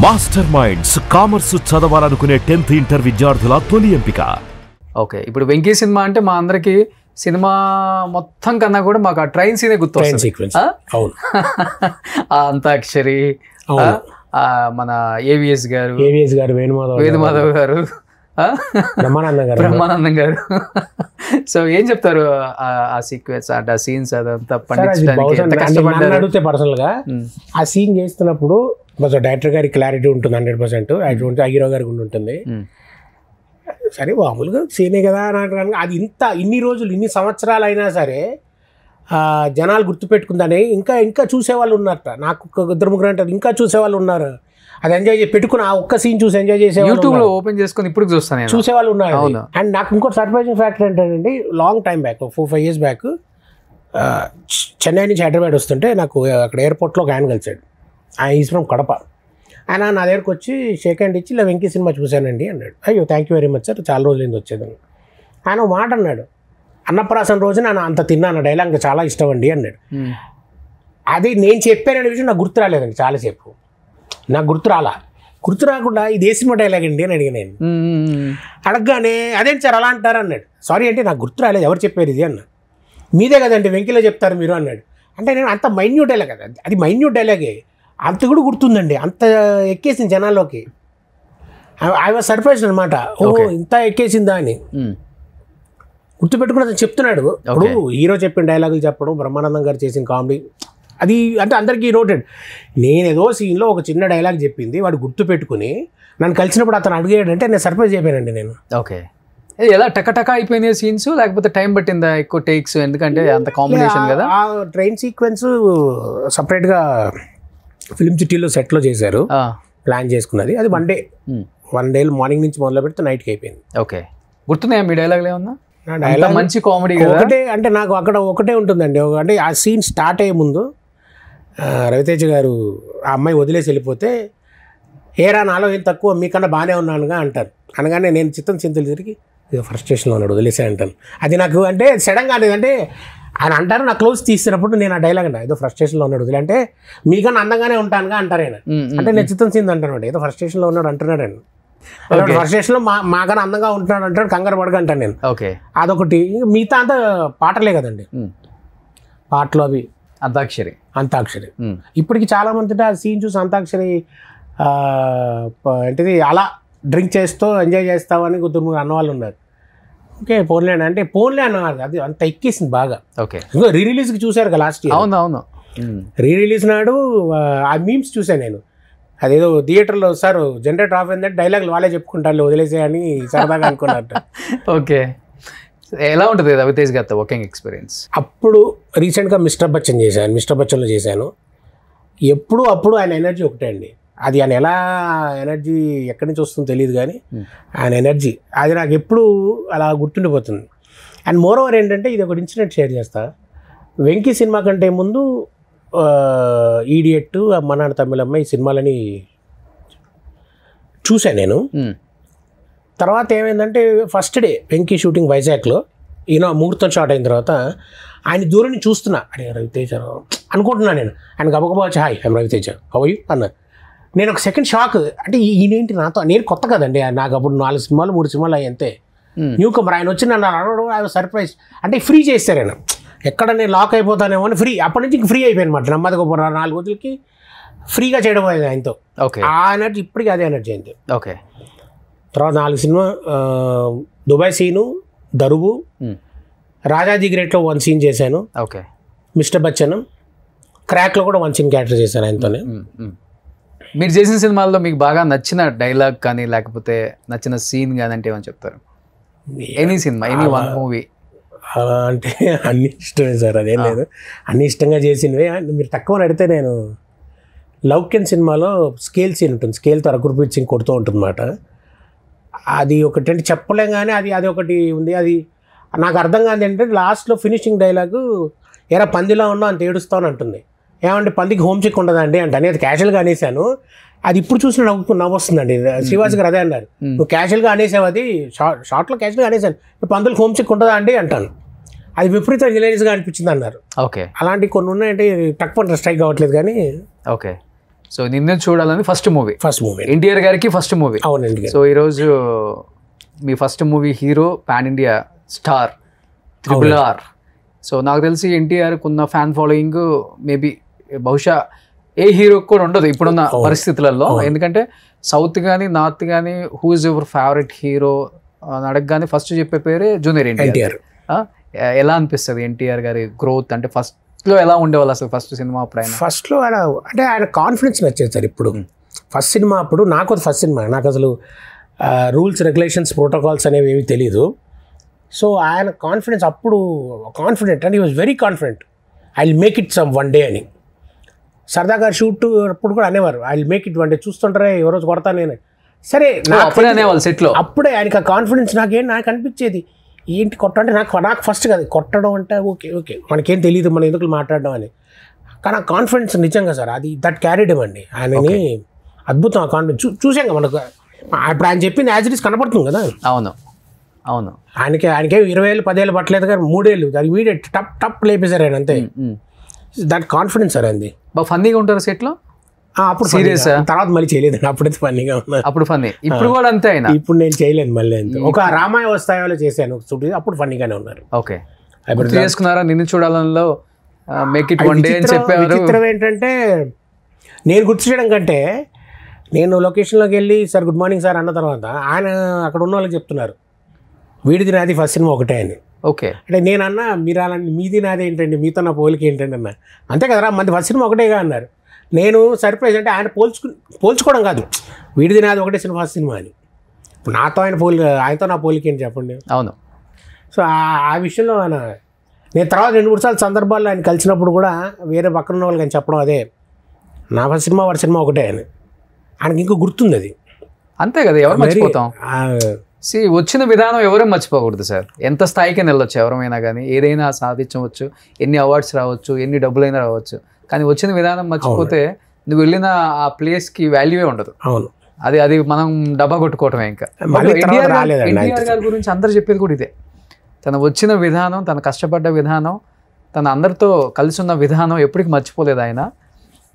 Master minds commerce చదవాలనుకునే 10th inter విద్యార్థుల తొలి ఎంపిక. ఓకే, ఇప్పుడు వెంకీ సినిమా అంటే మా అందరికి సినిమా మొత్తం కన్నా కూడా మాకు ఆ ట్రైన్ సీనే గుర్తొస్తుంది. అంతాక్షరి, మన ఏవిఎస్ గారు, వేణుమాధవ్ గారు, బ్రహ్మానందం గారు. సో ఏం చెప్తారు ఆ సీక్వెన్స్, ఆ సీన్స్ అదంతా పండించడానికి? అడిగితే పర్సనల్ గా ఆ సీన్ చేస్తున్నప్పుడు డైరెక్టర్ గారికి క్లారిటీ ఉంటుంది 100%, హీరో గారికి ఉంటుంది. సరే మామూలుగా సీనే కదా అని అది ఇన్ని రోజులు ఇన్ని సంవత్సరాలు అయినా సరే జనాలు గుర్తుపెట్టుకుందని ఇంకా చూసేవాళ్ళు ఉన్నారట. నాకు ఇద్దరు ముగ్గురు అంటారు ఇంకా చూసేవాళ్ళు ఉన్నారు. అది ఎంజాయ్ పెట్టుకుని ఆ ఒక్క సీన్ చూసి ఎంజాయ్ చేసేవాళ్ళు, యూట్యూబ్ లో ఓపెన్ చేసుకుని ఇప్పుడు చూస్తాను చూసేవాళ్ళు ఉన్నారు. అండ్ నాకు ఇంకోటి సర్ప్రైజింగ్ ఫ్యాక్టర్ ఏంటంటే, long time back 4-5 years back Chennai నుంచి హైదరాబాద్ వస్తుంటే నాకు అక్కడ ఎయిర్పోర్ట్లో ఒక ఆయన కలిసాడు. Is from Kadapa. ఆయన నా దగ్గరకు వచ్చి షేక్ హ్యాండ్ ఇచ్చి ఇలా వెంకీ సినిమా చూశానండి అన్నాడు. అయ్యో thank you very much sir, చాలా రోజులైంది వచ్చేదని. ఆయన మాట అన్నాడు, అన్నప్రాసన రోజు నేను అంత తిన్నాను, డైలాగ్ నాకు చాలా ఇష్టం అండి అన్నాడు. అది నేను చెప్పాననే విషయం నాకు గుర్తు రాలేదండి. చాలాసేపు నాకు గుర్తు రాకుండా ఇది ఏ సినిమా డైలాగ్ అండి అని అడిగాను. నేను అడగగానే అదేంటి సార్ అలా అంటారు అన్నాడు. సారీ అంటే నాకు గుర్తు రాలేదు, ఎవరు చెప్పారు ఇది అన్న. మీదే కదండి వెంకీలో చెప్తారు మీరు అన్నాడు. అంటే నేను అంత మైన్యూట్ డైలాగ్ కదా, అది మైన్యూట్ డైలాగే, అంత కూడా గుర్తుందండి, అంత ఎక్కేసింది జనాల్లోకి. ఐ వాజ్ సర్ప్రైజ్ అనమాట. ఓ ఇంత ఎక్కేసిందా అని గుర్తుపెట్టుకుని అతను చెప్తున్నాడు. ఇప్పుడు హీరో చెప్పిన డైలాగులు చెప్పడం, బ్రహ్మానందం గారు చేసిన కామెడీ, అది అంటే అందరికీ నోటెడ్. నేను ఏదో సీన్లో ఒక చిన్న డైలాగ్ చెప్పింది వాడు గుర్తుపెట్టుకుని నన్ను కలిసినప్పుడు అతను అడిగాడంటే నేను సర్ప్రైజ్ అయిపోయానండి నేను. ఓకే, ఎలా టకటక అయిపోయినాయి సీన్స్, లేకపోతే టైం పట్టిందా ఎక్కువ టేక్స్? ఎందుకంటే అంత కాంబినేషన్ కదా. ఆ ట్రైన్ సీక్వెన్స్ సపరేట్గా ఫిల్మ్ సిటీలో సెట్లో చేశారు, ప్లాన్ చేసుకున్నది. అది వన్ డే మార్నింగ్ నుంచి మొదలు పెడితే నైట్కి అయిపోయింది. ఓకే, గుర్తున్నాయా మీ డైలాగ్లు ఏమన్నా? డైలాగ్ మంచి కామెడీ ఒకటే, అంటే నాకు అక్కడ ఒకటే ఉంటుందండి. అంటే ఆ సీన్ స్టార్ట్ అయ్యే ముందు రవితేజ గారు ఆ అమ్మాయి వదిలేసి వెళ్ళిపోతే, ఏరా నాలో ఏం తక్కువ మీకన్నా బాగానే ఉన్నానుగా అంటారు. అనగానే నేను చిత్తం చింతలు తిరిగి ఫ్రస్ట్రేషన్లో ఉన్నాడు వదిలేసే అంటాను. అది నాకు అంటే సడన్గా అంటే ఆయన అంటారు, నా క్లోజ్ తీసినప్పుడు నేను ఆ డైలాగ్ అంట, ఏదో ఫ్రస్ట్రేషన్లో ఉన్నాడు వదిలే అంటే మీకన్నా అందంగానే ఉంటానుగా అంటారు ఆయన. అంటే నేను చిత్తం చింది అంటాను, ఏదో ఫ్రస్ట్రేషన్లో ఉన్నాడు అంటున్నాడు ఆయన. ఫ్రస్ట్రేషన్లో మాకన్నా అందంగా ఉంటున్నాడు అంటాడు, కంగారు పడగా అంటాను నేను. ఓకే, అదొకటి. మిగతా అంతా పాటలే కదండి, పాటలు అవి. అంతాక్షరి ఇప్పటికి చాలా మంది ఆ సీన్ చూసి అంతాక్షరి ఏంటిది అలా డ్రింక్ చేస్తూ ఎంజాయ్ చేస్తామని కొద్దిగా అన్నవాళ్ళు ఉన్నారు. ఓకే పోన్లే అంటే పోన్లే అన్నవాళ్ళు, అది అంత ఎక్కేసింది బాగా. ఓకే, ఇంకో రీరిలీజ్కి చూశారు కదా లాస్ట్ ఇయర్. అవును, రీరిలీజ్ నాడు ఆ మీమ్స్ చూసాను నేను. అదేదో థియేటర్లో సార్ జనరేటర్ ఆఫ్ అయిందంటే డైలాగులు వాళ్ళే చెప్పుకుంటారు వదిలేసే అని సరదాగా అనుకున్నారు. ఓకే, ఎలా ఉంటుంది రవితేజ్ గారితో వర్కింగ్ ఎక్స్పీరియన్స్? అప్పుడు రీసెంట్గా మిస్టర్ బచ్చన్లో చేశాను. అప్పుడు ఆయన ఎనర్జీ ఒకటే అండి. అది ఆయన ఎలా ఎనర్జీ ఎక్కడి నుంచి వస్తుందో తెలియదు, కానీ ఆయన ఎనర్జీ అది నాకు ఎప్పుడు అలా గుర్తుండిపోతుంది. అండ్ మోర్ ఓవర్ ఏంటంటే, ఇది ఒక ఇన్సిడెంట్ షేర్ చేస్తా. వెంకీ సినిమా కంటే ముందు ఈడియట్, అమ్మ నాన్న తమిళమ్మ ఈ సినిమాలని చూశాను నేను. తర్వాత ఏమైందంటే, ఫస్ట్ డే వెంకీ షూటింగ్ వైజాగ్లో, ఈయన ముహూర్తం షాట్ అయిన తర్వాత ఆయన దూరం నుంచి చూస్తున్నా, అరే రవితేజ అనుకుంటున్నాను నేను. ఆయన గబగబా వచ్చి hi I'm Raviteja how are you అన్నారు. నేను ఒక సెకండ్ షాక్, అంటే ఈయనేంటి నాతో, నేను కొత్త కదండి, నాకు అప్పుడు 4 సినిమాలు 3 సినిమాలు అయ్యి అంతే, న్యూ కమర్. ఆయన వచ్చి నన్ను అడగడం ఐ వాజ్ సర్ప్రైజ్. అంటే ఫ్రీ చేస్తారు ఆయన, ఎక్కడ నేను లాక్ అయిపోతానేమో అని ఫ్రీ. అప్పటి నుంచి ఇంక ఫ్రీ అయిపోయాను అనమాట. నెమ్మదిగా 4 రోజులకి ఫ్రీగా చేయడం అయింది ఆయనతో. ఆ ఎనర్జీ ఇప్పటికీ అదే ఎనర్జీ అయింది. ఓకే, తర్వాత 4 సినిమా, దుబాయ్ సీను, దరువు, రాజాది గ్రేట్లో 1 సీన్ చేశాను. ఓకే, మిస్టర్ బచ్చన్, క్రాక్లో కూడా 1 సీన్ క్యారెక్టర్ చేశాను ఆయనతోనే. మీరు చేసిన సినిమాల్లో మీకు బాగా నచ్చిన డైలాగ్ కానీ లేకపోతే నచ్చిన సీన్ కానీ అంటే ఏమని చెప్తారు? Any cinema, any one movie. అలా అంటే అన్ని ఇష్టమే సార్, అదేం లేదు, అన్ని ఇష్టంగా చేసినవే. మీరు తక్కువ అడిగితే నేను లౌక్యన్ సినిమాలో స్కేల్ సీన్ ఉంటుంది, స్కేల్తో రఘుపీర్ సింగ్ కొడుతూ ఉంటుంది అన్నమాట. అది ఒకటి అంటే చెప్పలేం, కానీ అది ఒకటి ఉంది. అది నాకు అర్థం కాదు ఏంటంటే, లాస్ట్లో ఫినిషింగ్ డైలాగు ఎరా పందిలో ఉన్నా అంత ఏడుస్తాను అంటుంది. ఏమంటే పందికి హోమ్ సిక్ ఉండదండి అంటే, అనేది క్యాషువల్గా అనేసాను. అది ఇప్పుడు చూసిన నవ్వొస్తుందండి. శ్రీవాస్ గారు అదే అన్నారు, నువ్వు క్యాషువల్గా అనేసావు, అది షార్ట్లో క్యాషువల్గా అనేసాను, పందులకు హోమ్ సిక్ ఉంటుందా అండి అంటాను. అది విపరీత హిలేరియస్గా అనిపించింది అన్నారు. ఓకే, అలాంటి కొన్ని ఉన్నాయంటే తక్కువ స్ట్రైక్ కావట్లేదు కానీ. ఓకే, సో నిన్ను చూడాలని ఫస్ట్ మూవీ ఎన్టీఆర్ గారికి ఫస్ట్ మూవీ. అవునండి. సో ఈరోజు మీ first movie hero pan India star RRR. So నాకు తెలిసి ఎన్టీఆర్కి ఉన్న ఫ్యాన్ ఫాలోయింగ్ మేబీ బహుశా ఏ హీరోకి కూడా ఉండదు ఇప్పుడున్న పరిస్థితులలో. ఎందుకంటే సౌత్ కానీ నార్త్ కానీ who is your favourite hero అని అడగగానే ఫస్ట్ చెప్పే పేరే జూనియర్ ఎన్టీఆర్. ఎలా అనిపిస్తుంది ఎన్టీఆర్ గారి గ్రోత్? అంటే ఫస్ట్లో ఎలా ఉండేవాళ్ళు అసలు ఫస్ట్ సినిమా అప్పుడు? ఆయన ఫస్ట్లో ఆయన కాన్ఫిడెన్స్ నచ్చేది సార్. ఇప్పుడు ఫస్ట్ సినిమా అప్పుడు నాకు అది ఫస్ట్ సినిమా, నాకు అసలు రూల్స్ రెగ్యులేషన్స్ ప్రోటోకాల్స్ అనేవి ఏవి తెలీదు. సో ఆయన కాన్ఫిడెన్స్ అప్పుడు confident and he was very confident I will make it some one day అని. సరదా గారు షూట్ అప్పుడు కూడా అనేవారు I will make it one day, చూస్తుంటారే ఏ రోజు కొడతాను నేను. సరే అప్పుడే అనేవాళ్ళు సెట్లో. అప్పుడే ఆయనకి ఆ కాన్ఫిడెన్స్ నాకు అనిపించేది ఏంటి కొట్టడం అంటే నాకు ఫస్ట్ కాదు కొట్టడం అంటే ఓకే మనకేం తెలియదు మనం ఎందుకు మాట్లాడడం అని. కానీ ఆ కాన్ఫిడెన్స్ నిజంగా సార్ అది దట్ క్యారీడ్ అండి ఆయనని. అద్భుతం ఆ కాన్ఫిడెన్స్ చూసాం మనకు. ఇప్పుడు ఆయన చెప్పింది యాజ్ ఇట్ ఈస్ కనపడుతుంది కదా. అవును ఆయనకే 20 ఏళ్ళు 10 ఏళ్ళు పట్టలేదు కానీ 3 ఏళ్ళు అది ఇమీడియట్ టప్ లేపేశారు ఆయన అంతే. దట్ కాన్ఫిడెన్స్ సార్ అంది. బాగా ఫన్నీగా ఉంటారు సెట్లో అప్పుడు సీరియస్. తర్వాత మళ్ళీ చేయలేదు అప్పుడైతే ఫన్నీగా ఉన్నారు. అప్పుడు ఫన్నీ ఇప్పుడు కూడా అంతే అయినా. ఇప్పుడు నేను చేయలేదు మళ్ళీ అంతే. ఒక రామాయ వస్తాయో చేశాను అప్పుడు ఫన్నీగానే ఉన్నారు. ఓకే చేసుకున్నారా నిన్ను చూడాలలో మేక్ ఇట్ వన్ డే అని చెప్పారు. చిత్రం ఏంటంటే నేను గుర్తు చేయడం కంటే నేను లొకేషన్లోకి వెళ్ళి సార్ గుడ్ మార్నింగ్ సార్ అన్న తర్వాత ఆయన అక్కడ ఉన్న వాళ్ళకి చెప్తున్నారు వీడిది నాది ఫస్ట్ సినిమా ఒకటే అని. ఓకే అంటే నేను అన్నా మీరు అలా మీది నాది ఏంటండి మీతో నా పోలిక ఏంటండి అన్న. అంతే కదరా మంది ఫస్ట్ సినిమా ఒకటేగా అన్నారు. నేను సర్ప్రైజ్ అంటే ఆయన పోల్చుకోవడం కాదు వీడిది నాది ఒకటే సినిమా ఫస్ట్ సినిమా అని. ఇప్పుడు నాతో ఆయనతో నా పోలిక ఏంటి చెప్పండి. అవును. సో ఆ విషయంలో ఆయన నేను తర్వాత 2-3 సార్లు సందర్భాల్లో ఆయన కలిసినప్పుడు కూడా వేరే పక్కన ఉన్న వాళ్ళకి ఆయన చెప్పడం అదే నా ఫస్ట్ సినిమా వాడి సినిమా ఒకటే అని. ఆయనకి ఇంకో గుర్తుంది అది. అంతే కదా ఎవరు మర్చిపోతాం. వచ్చిన విధానం ఎవరూ మర్చిపోకూడదు సార్. ఎంత స్థాయికి వెళ్ళొచ్చు ఎవరైనా కానీ ఏదైనా సాధించవచ్చు, ఎన్ని అవార్డ్స్ రావచ్చు, ఎన్ని డబ్బులైనా రావచ్చు. కానీ వచ్చిన విధానం మర్చిపోతే నువ్వు వెళ్ళిన ఆ ప్లేస్కి వాల్యూవే ఉండదు. అవును అది మనం డబ్బా కొట్టుకోవటమే. ఇంకా ఎన్టీఆర్ గారి గురించి అందరు చెప్పేది కూడా ఇదే. తను వచ్చిన విధానం, తను కష్టపడ్డ విధానం, తను అందరితో కలిసి ఉన్న విధానం ఎప్పటికీ మర్చిపోలేదు ఆయన.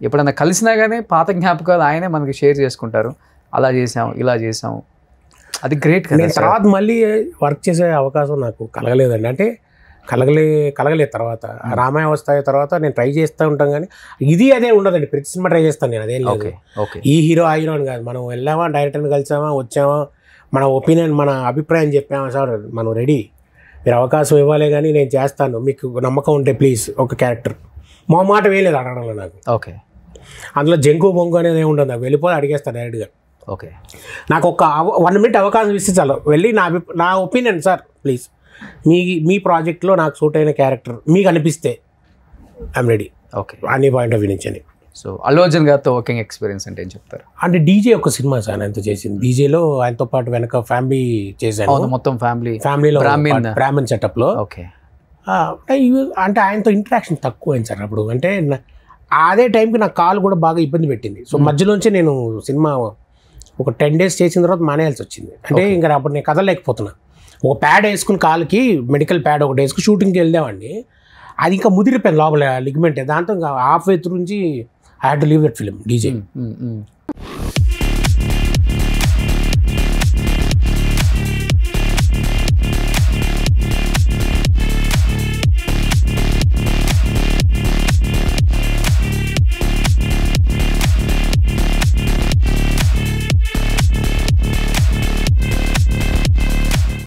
ఎప్పుడైనా కలిసినా కానీ పాత జ్ఞాపకాలు ఆయనే మనకి షేర్ చేసుకుంటారు. అలా చేసాం ఇలా చేసాం, అది గ్రేట్ కదా. నేను తర్వాత మళ్ళీ వర్క్ చేసే అవకాశం నాకు కలగలేదండి. అంటే కలగలేదు. తర్వాత రామాయ వస్తాయి తర్వాత నేను ట్రై చేస్తూ ఉంటాను కానీ ఇది అదే ఉండదండి. ప్రతి సినిమా ట్రై చేస్తాను నేను, అదేం లేదు. ఈ హీరో ఆ హీరో అని కాదు, మనం వెళ్ళామా డైరెక్టర్ని కలిసామా వచ్చామా మన ఒపీనియన్ మన అభిప్రాయం చెప్పామా సార్ మనం రెడీ, మీరు అవకాశం ఇవ్వాలి కానీ నేను చేస్తాను, మీకు నమ్మకం ఉంటే ప్లీజ్ ఒక క్యారెక్టర్ మా మాట వేయలేదు అడగడంలో నాకు. ఓకే అందులో జంకు బొంగు అనేది ఏమి ఉండదు, నాకు వెళ్ళిపోతే అడిగేస్తాను డైరెక్ట్గా. ఓకే నాకు ఒక 1 మినిట్ అవకాశం ఇస్తే చాలు వెళ్ళి నా ఒపీనియన్ సార్ ప్లీజ్ మీ ప్రాజెక్ట్లో నాకు సూట్ అయిన క్యారెక్టర్ మీకు అనిపిస్తే ఐఎమ్ రెడీ. ఓకే అన్ని పాయింట్ ఆఫ్ వ్యూ నుంచి అని. సో అల్లు అర్జున్ గారితో వర్కింగ్ ఎక్స్పీరియన్స్ అంటే ఏం చెప్తారు? అంటే డీజే ఒక సినిమా సార్ ఆయనతో చేసింది. డీజేలో ఆయనతో పాటు వెనక ఫ్యామిలీ చేశాను, మొత్తం ఫ్యామిలీలో బ్రాహ్మణ్ సెటప్లో. ఓకే అంటే ఆయనతో ఇంటరాక్షన్ తక్కువ అయింది సార్ అప్పుడు. అంటే అదే టైంకి నా కాలు కూడా బాగా ఇబ్బంది పెట్టింది. సో మధ్యలోంచి నేను సినిమా ఒక 10 days చేసిన తర్వాత మానేయాల్సి వచ్చింది. అంటే ఇంకా అప్పుడు నేను కదలలేకపోతున్నా. ఒక ప్యాడ్ వేసుకుని కాలుకి మెడికల్ ప్యాడ్ ఒకటి వేసుకుని షూటింగ్కి వెళ్దామండి, అది ఇంకా ముదిరిపోయింది లోపల లిగ్మెంట్. దాంతో ఇంకా హాఫ్ వే త్రూ నుంచి I had to leave that film DJ.